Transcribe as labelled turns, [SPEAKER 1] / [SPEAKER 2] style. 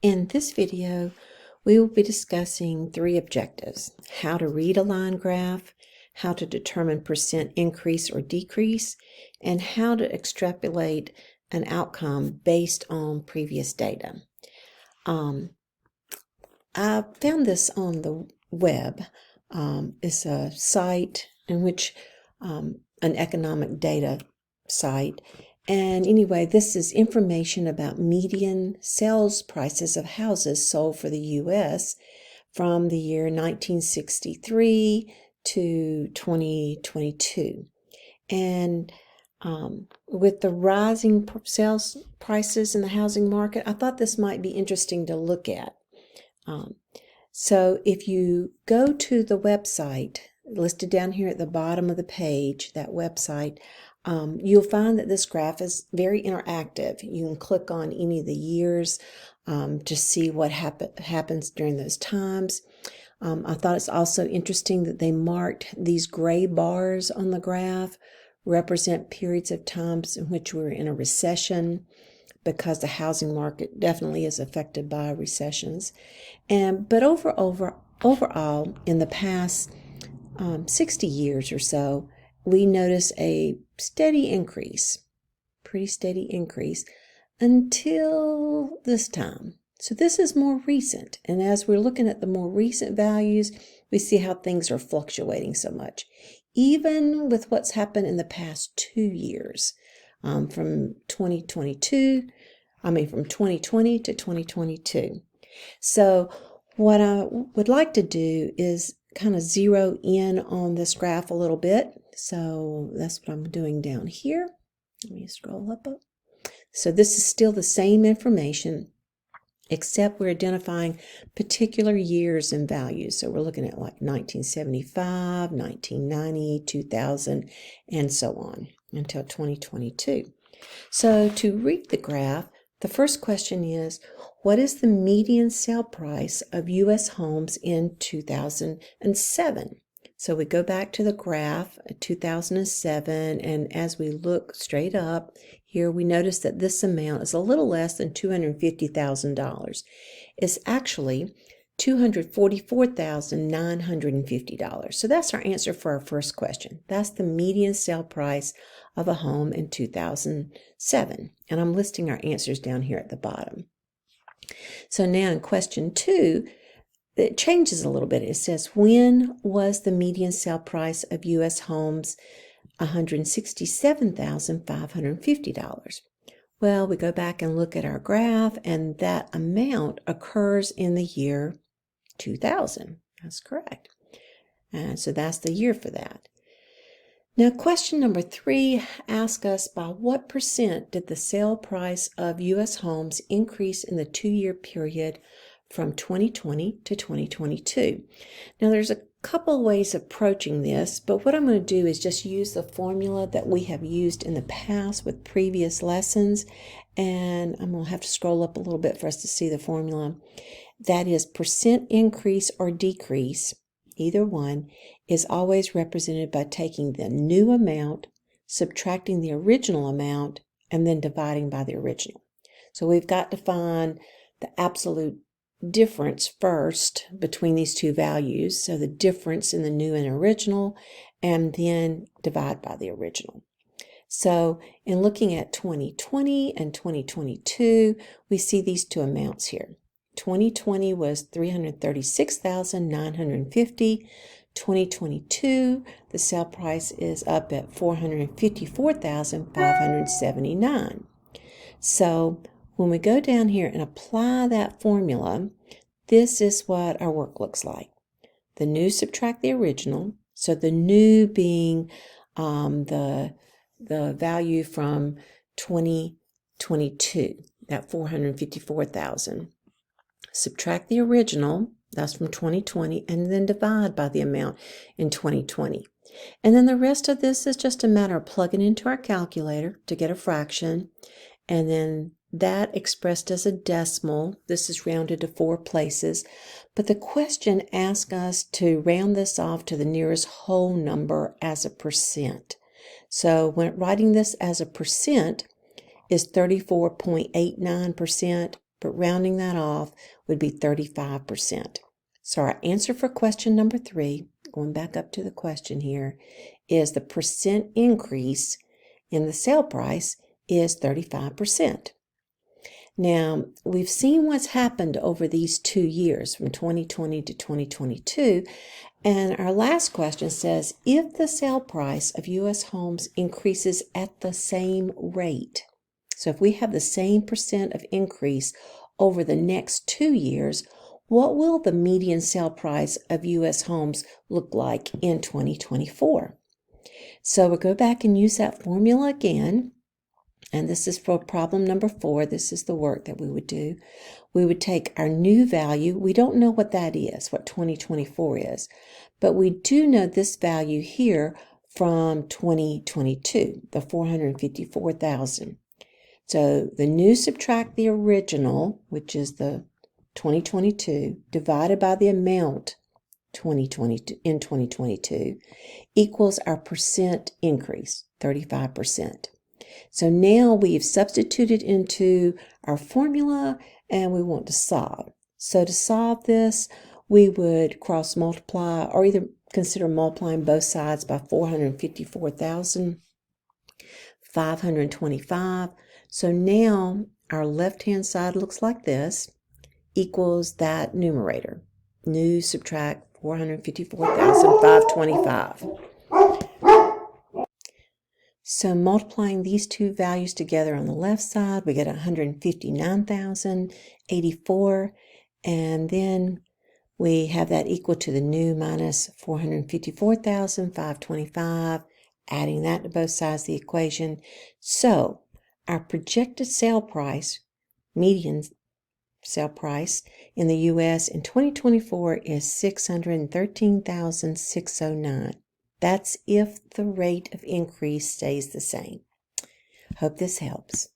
[SPEAKER 1] In this video, we will be discussing three objectives: how to read a line graph, how to determine percent increase or decrease, and how to extrapolate an outcome based on previous data. I found this on the web. It's a site in which an economic data site. And anyway, this is information about median sales prices of houses sold for the U.S. from the year 1963 to 2022. And with the rising sales prices in the housing market, I thought this might be interesting to look at. So if you go to the website listed down here at the bottom of the page, that website, you'll find that this graph is very interactive. You can click on any of the years to see what happens during those times. I thought it's also interesting that they marked these gray bars on the graph represent periods of times in which we're in a recession, because the housing market definitely is affected by recessions. But overall, in the past 60 years or so, we notice a steady increase, pretty steady increase, until this time. So this is more recent. And as we're looking at the more recent values, we see how things are fluctuating so much, even with what's happened in the past 2 years, from 2020 to 2022. So what I would like to do is kind of zero in on this graph a little bit. So that's what I'm doing down here. Let me scroll up. So this is still the same information, except we're identifying particular years and values. So we're looking at like 1975, 1990, 2000, and so on until 2022. So to read the graph, the first question is, what is the median sale price of U.S. homes in 2007? So we go back to the graph, 2007, and as we look straight up, here we notice that this amount is a little less than $250,000. It's actually $244,950. So that's our answer for our first question. That's the median sale price of a home in 2007. And I'm listing our answers down here at the bottom. So now in question 2, it changes a little bit. It says, when was the median sale price of U.S. homes $167,550? Well, we go back and look at our graph, and that amount occurs in the year 2000. That's correct. And so that's the year for that. Now, question number 3 asks us, by what percent did the sale price of U.S. homes increase in the 2-year period from 2020 to 2022? Now, there's a couple ways of approaching this, but what I'm going to do is just use the formula that we have used in the past with previous lessons, and I'm going to have to scroll up a little bit for us to see the formula. That is, percent increase or decrease, either one, is always represented by taking the new amount, subtracting the original amount, and then dividing by the original. So we've got to find the absolute difference first between these two values, so the difference in the new and original, and then divide by the original. So in looking at 2020 and 2022, we see these two amounts here. 2020 was $336,950. 2022, the sale price is up at $454,579. So when we go down here and apply that formula, this is what our work looks like. The new subtract the original, so the new being the value from 2022, that $454,000. Subtract the original, that's from 2020, and then divide by the amount in 2020. And then the rest of this is just a matter of plugging into our calculator to get a fraction, and then that expressed as a decimal. This is rounded to 4 places, but the question asks us to round this off to the nearest whole number as a percent. So when writing this as a percent is 34.89%, but rounding that off would be 35%. So our answer for question number 3, going back up to the question here, is the percent increase in the sale price is 35%. Now, we've seen what's happened over these 2 years, from 2020 to 2022, and our last question says, if the sale price of U.S. homes increases at the same rate, so if we have the same percent of increase over the next 2 years, what will the median sale price of U.S. homes look like in 2024? So we'll go back and use that formula again. And this is for problem number 4. This is the work that we would do. We would take our new value. We don't know what that is, what 2024 is, but we do know this value here from 2022, the 454,000. So the new subtract the original, which is the 2022, divided by the amount 2022 in 2022 equals our percent increase, 35%. So now we've substituted into our formula and we want to solve. So to solve this, we would cross multiply or either consider multiplying both sides by 454,525. So now our left-hand side looks like this, equals that numerator. New subtract 454,525. So multiplying these two values together on the left side, we get 159,084, and then we have that equal to the new minus 454,525, adding that to both sides of the equation. So our projected sale price, median sale price in the U.S. in 2024 is 613,609. That's if the rate of increase stays the same. Hope this helps.